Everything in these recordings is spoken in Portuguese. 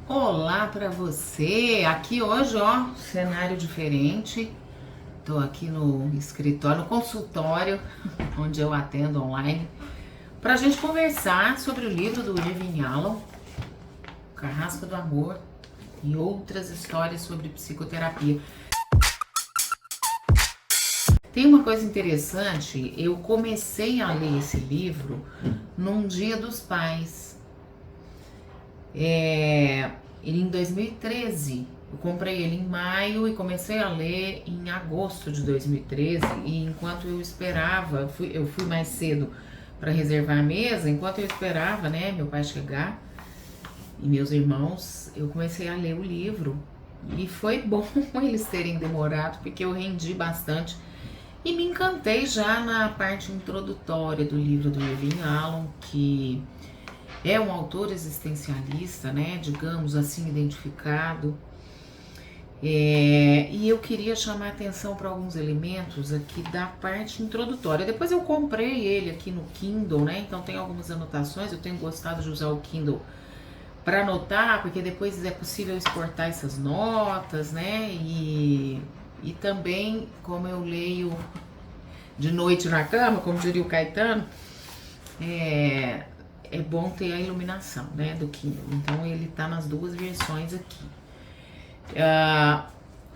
Olá para você! Aqui hoje, ó, cenário diferente. Tô aqui no escritório, no consultório, onde eu atendo online, para a gente conversar sobre o livro do Irving Yalom, Carrasco do Amor e outras histórias sobre psicoterapia. Tem uma coisa interessante, eu comecei a ler esse livro num Dia dos Pais. Ele em 2013. Eu comprei ele em maio e comecei a ler em agosto de 2013. E enquanto eu esperava, eu fui mais cedo para reservar a mesa. Enquanto eu esperava, né, meu pai chegar e meus irmãos, eu comecei a ler o livro. E foi bom eles terem demorado, porque eu rendi bastante. E me encantei já na parte introdutória do livro do Irving Yalom, que é um autor existencialista, né, digamos assim, identificado. E eu queria chamar a atenção para alguns elementos aqui da parte introdutória. Depois eu comprei ele aqui no Kindle, né, então tem algumas anotações. Eu tenho gostado de usar o Kindle para anotar, porque depois é possível exportar essas notas, né, e também, como eu leio de noite na cama, como diria o Caetano, é bom ter a iluminação, né, do Kindle. Então ele tá nas duas versões aqui.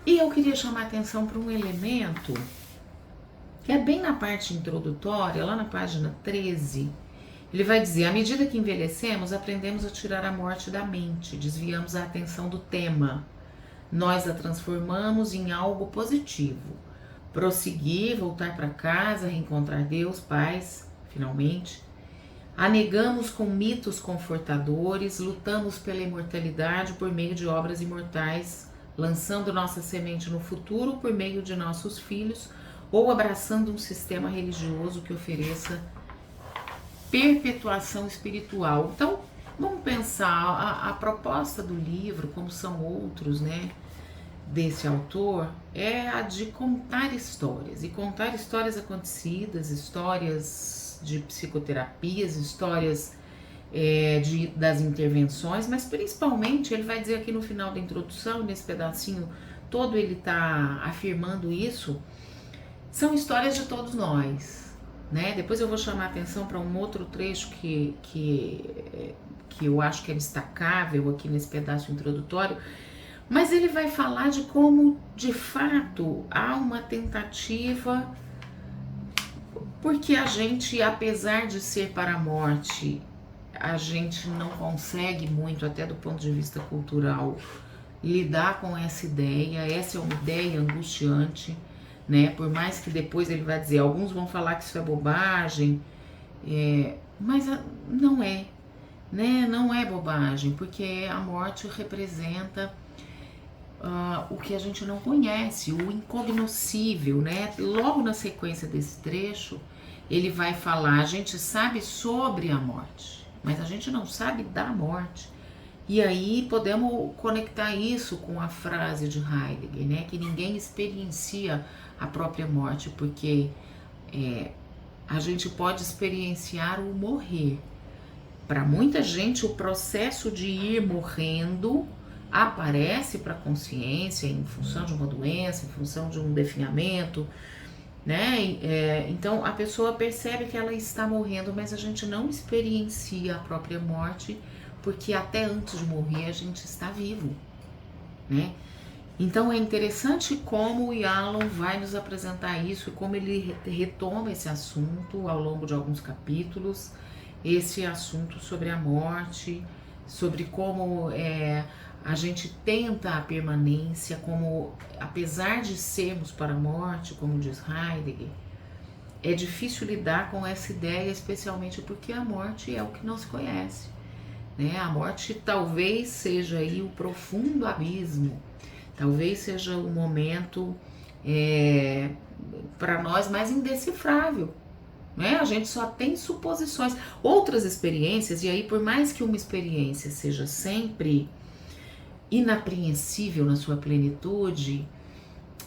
E eu queria chamar a atenção para um elemento que é bem na parte introdutória, lá na página 13. Ele vai dizer: à medida que envelhecemos, aprendemos a tirar a morte da mente, desviamos a atenção do tema, nós a transformamos em algo positivo. Prosseguir, voltar para casa, reencontrar Deus, paz, finalmente. Anegamos com mitos confortadores, lutamos pela imortalidade por meio de obras imortais, lançando nossa semente no futuro por meio de nossos filhos, ou abraçando um sistema religioso que ofereça perpetuação espiritual. Então, vamos pensar, a proposta do livro, como são outros, né, desse autor, é a de contar histórias, e contar histórias acontecidas, histórias de psicoterapias, histórias das intervenções, mas principalmente ele vai dizer aqui no final da introdução, nesse pedacinho todo ele está afirmando isso, são histórias de todos nós, né? Depois eu vou chamar a atenção para um outro trecho que eu acho que é destacável aqui nesse pedaço introdutório, mas ele vai falar de como, de fato, há uma tentativa, porque a gente, apesar de ser para a morte, a gente não consegue muito, até do ponto de vista cultural, lidar com essa ideia. Essa é uma ideia angustiante, né? Por mais que depois ele vai dizer, alguns vão falar que isso é bobagem, mas não é, né? Não é bobagem, porque a morte representa o que a gente não conhece, o incognoscível, né? Logo na sequência desse trecho, ele vai falar, a gente sabe sobre a morte, mas a gente não sabe da morte. E aí podemos conectar isso com a frase de Heidegger, né? Que ninguém experiencia a própria morte, porque a gente pode experienciar o morrer. Para muita gente, o processo de ir morrendo aparece para a consciência em função de uma doença, em função de um definhamento, né? Então a pessoa percebe que ela está morrendo, mas a gente não experiencia a própria morte, porque até antes de morrer a gente está vivo, né? Então é interessante como o Yalom vai nos apresentar isso e como ele retoma esse assunto ao longo de alguns capítulos, esse assunto sobre a morte, sobre como a gente tenta a permanência, como apesar de sermos para a morte, como diz Heidegger, é difícil lidar com essa ideia, especialmente porque a morte é o que não se conhece, né? A morte talvez seja aí o profundo abismo, talvez seja o momento para nós mais indecifrável, né? A gente só tem suposições, outras experiências, e aí por mais que uma experiência seja sempre inapreensível na sua plenitude,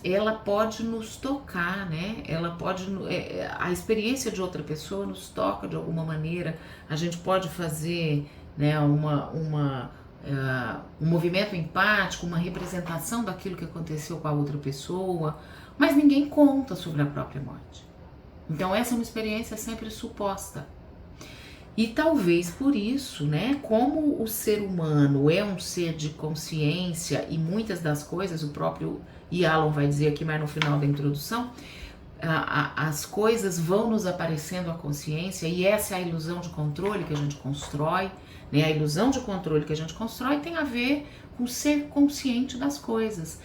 ela pode nos tocar, né? Ela pode, a experiência de outra pessoa nos toca de alguma maneira. A gente pode fazer, né, um movimento empático, uma representação daquilo que aconteceu com a outra pessoa, mas ninguém conta sobre a própria morte. Então essa é uma experiência sempre suposta. E talvez por isso, né, como o ser humano é um ser de consciência e muitas das coisas, o próprio Yalom vai dizer aqui mais no final da introdução, as coisas vão nos aparecendo à consciência e essa é a ilusão de controle que a gente constrói, né? A ilusão de controle que a gente constrói tem a ver com ser consciente das coisas.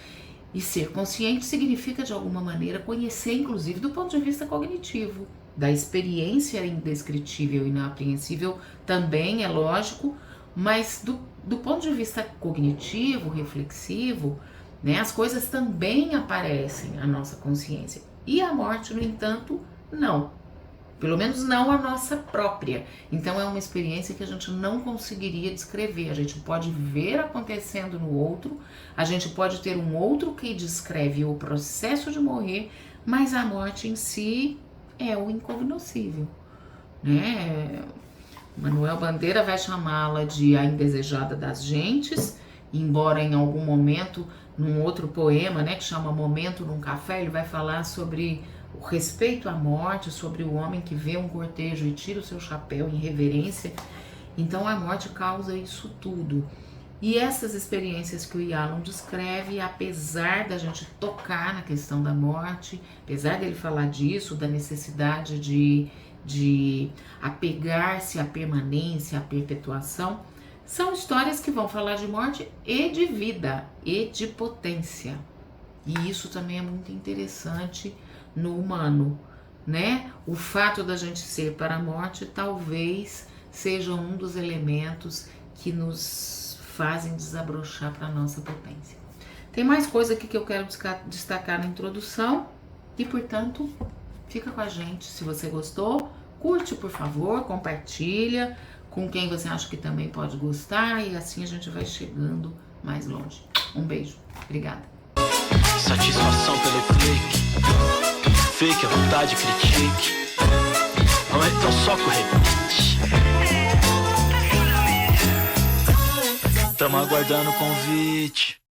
E ser consciente significa, de alguma maneira, conhecer, inclusive do ponto de vista cognitivo, da experiência indescritível e inapreensível também, é lógico, mas do ponto de vista cognitivo, reflexivo, né, as coisas também aparecem à nossa consciência. E a morte, no entanto, não. Pelo menos não a nossa própria. Então é uma experiência que a gente não conseguiria descrever. A gente pode ver acontecendo no outro, a gente pode ter um outro que descreve o processo de morrer, mas a morte em si é o incognoscível, né? Manuel Bandeira vai chamá-la de a indesejada das gentes, embora em algum momento, num outro poema, né, que chama Momento num Café, ele vai falar sobre o respeito à morte, sobre o homem que vê um cortejo e tira o seu chapéu em reverência. Então a morte causa isso tudo. E essas experiências que o Yalom descreve, apesar da gente tocar na questão da morte, apesar dele falar disso, da necessidade de apegar-se à permanência, à perpetuação, são histórias que vão falar de morte e de vida, e de potência. E isso também é muito interessante no humano, né? O fato da gente ser para a morte talvez seja um dos elementos que nos fazem desabrochar para a nossa potência. Tem mais coisa aqui que eu quero destacar na introdução e, portanto, fica com a gente. Se você gostou, curte, por favor, compartilha com quem você acha que também pode gostar e assim a gente vai chegando mais longe. Um beijo. Obrigada. Satisfação pelo clique, fake, a vontade critique, não é tão só com repeat. Tamo aguardando o convite.